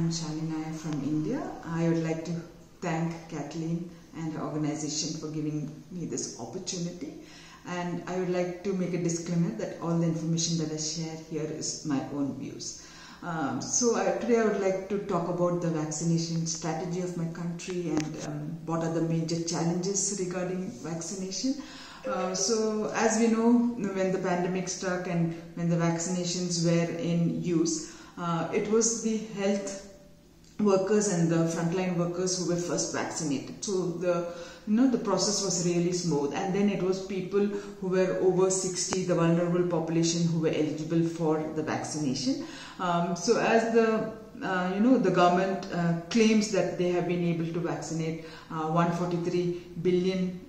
I'm Shalini from India. I would like to thank Kathleen and her organization for giving me this opportunity. And I would like to make a disclaimer that all the information that I share here is my own views. Today I would like to talk about the vaccination strategy of my country and what are the major challenges regarding vaccination. As we know, when the pandemic struck and when the vaccinations were in use, it was the health workers and the frontline workers who were first vaccinated. So the process was really smooth, and then it was people who were over 60, the vulnerable population, who were eligible for the vaccination. So as the government claims that they have been able to vaccinate 143 billion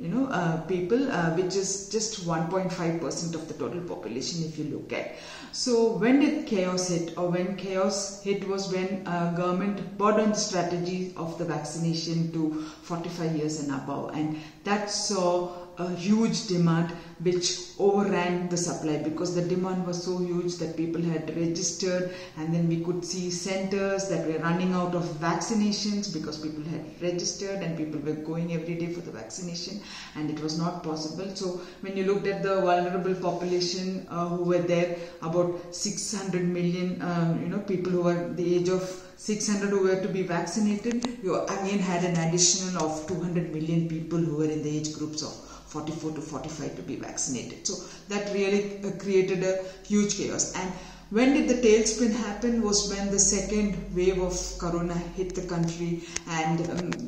people, which is just 1.5% of the total population if you look at. So when did chaos hit? Or when chaos hit was when government brought on the strategy of the vaccination to 45 years and above, and that saw a huge demand which overran the supply, because the demand was so huge that people had registered, and then we could see centers that were running out of vaccinations because people had registered and people were going every day for the vaccination, and it was not possible. So when you looked at the vulnerable population who were there, about 600 million people who were the age of 600 who were to be vaccinated, you again had an additional of 200 million people who were in the age groups of 44 to 45 to be vaccinated. So that really created a huge chaos. And when did the tailspin happen was when the second wave of corona hit the country, and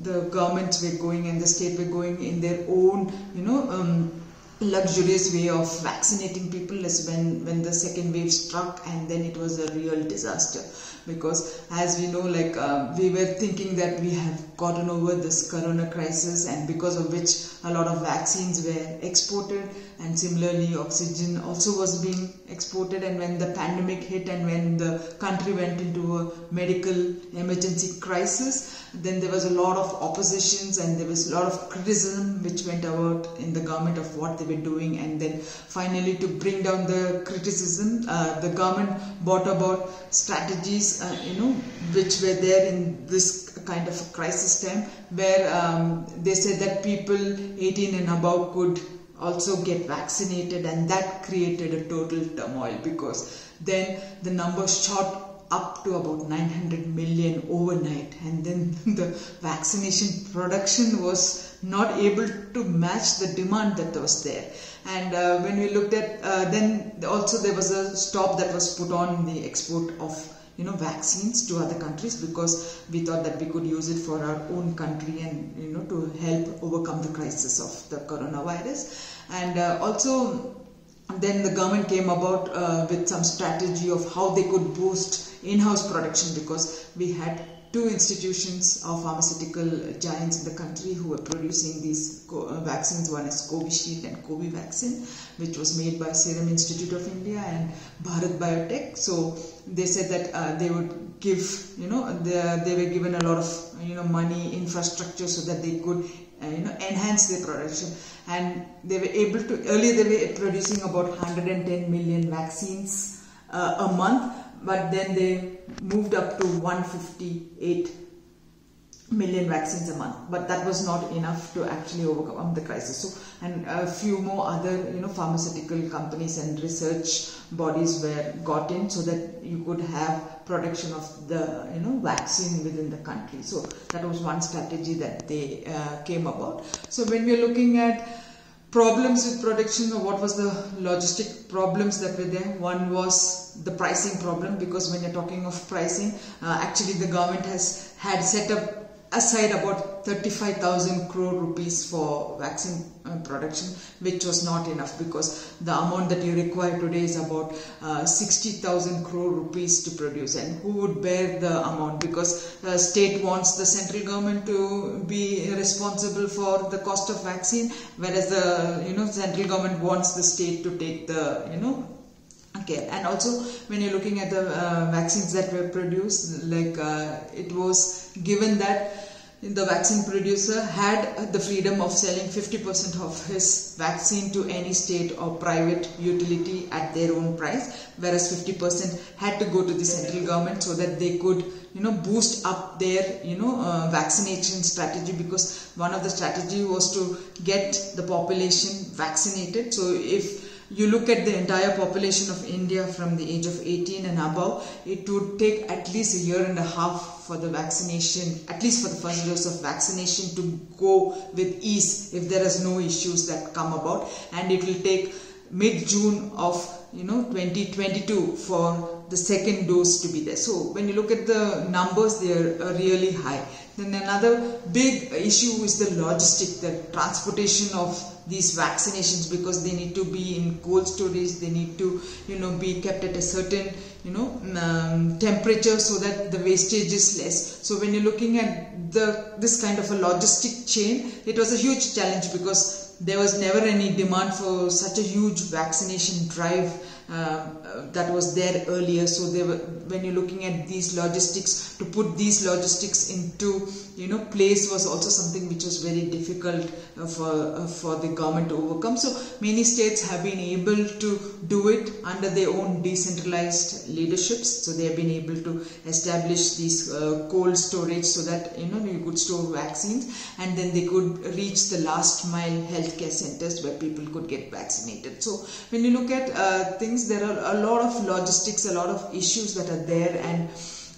the governments were going and the state were going in their own luxurious way of vaccinating people. Is when the second wave struck, and then it was a real disaster, because as we know, we were thinking that we have gotten over this corona crisis, and because of which a lot of vaccines were exported, and similarly oxygen also was being exported. And when the pandemic hit and when the country went into a medical emergency crisis, then there was a lot of oppositions and there was a lot of criticism which went about in the government of what they were doing. And then finally, to bring down the criticism, the government brought about strategies which were there in this kind of a crisis time, where they said that people 18 and above could also get vaccinated, and that created a total turmoil, because then the number shot up to about 900 million overnight, and then the vaccination production was not able to match the demand that was there. And when we looked at then also there was a stop that was put on the export of vaccines to other countries, because we thought that we could use it for our own country and to help overcome the crisis of the coronavirus. And also then the government came about with some strategy of how they could boost in-house production, because we had two institutions of pharmaceutical giants in the country who were producing these vaccines. One is Covishield and Covivaxin, which was made by Serum Institute of India and Bharat Biotech. So they said that they would give, they were given a lot of money, infrastructure, so that they could enhance their production. And they were able to, earlier they were producing about 110 million vaccines a month, but then they moved up to 158 million vaccines a month. But that was not enough to actually overcome the crisis. So, and a few more other pharmaceutical companies and research bodies were got in, so that you could have production of the vaccine within the country. So that was one strategy that they came about. So when we are looking at problems with production, or what was the logistic problems that were there, one was the pricing problem, because when you're talking of pricing, actually the government had set up aside about 35,000 crore rupees for vaccine production, which was not enough, because the amount that you require today is about 60,000 crore rupees to produce. And who would bear the amount? Because the state wants the central government to be responsible for the cost of vaccine, whereas the central government wants the state to take the care. And also when you're looking at the vaccines that were produced, it was given that the vaccine producer had the freedom of selling 50% of his vaccine to any state or private utility at their own price, whereas 50% had to go to the central government so that they could, boost up their, vaccination strategy, because one of the strategy was to get the population vaccinated. So if you look at the entire population of India from the age of 18 and above, it would take at least a year and a half for the vaccination, at least for the first dose of vaccination, to go with ease if there is no issues that come about, and it will take mid-June of 2022 for the second dose to be there. So when you look at the numbers, they are really high. Then another big issue is the logistic, the transportation of these vaccinations, because they need to be in cold storage, they need to be kept at a certain temperature so that the wastage is less. So when you're looking at this kind of a logistic chain, it was a huge challenge, because there was never any demand for such a huge vaccination drive that was there earlier. So when you're looking at these logistics, to put these logistics into place was also something which was very difficult for the government to overcome. So many states have been able to do it under their own decentralized leaderships. So they have been able to establish these cold storage so that you could store vaccines, and then they could reach the last mile healthcare centers where people could get vaccinated. So when you look at things, there are a lot of logistics, a lot of issues that are there, and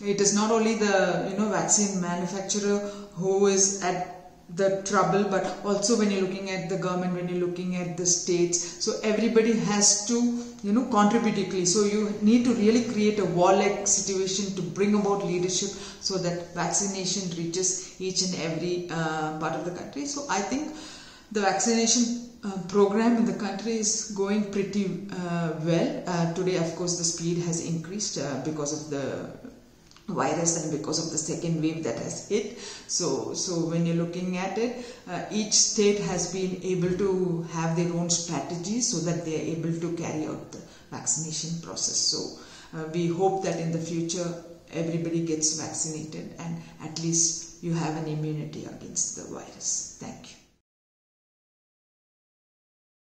it is not only the vaccine manufacturer who is at the trouble, but also when you're looking at the government, when you're looking at the states. So everybody has to contribute equally. So you need to really create a war-like situation to bring about leadership so that vaccination reaches each and every part of the country. So I think the vaccination program in the country is going pretty well. Today, of course, the speed has increased because of the virus and because of the second wave that has hit. So when you're looking at it, each state has been able to have their own strategies so that they are able to carry out the vaccination process. So we hope that in the future everybody gets vaccinated and at least you have an immunity against the virus. Thank you.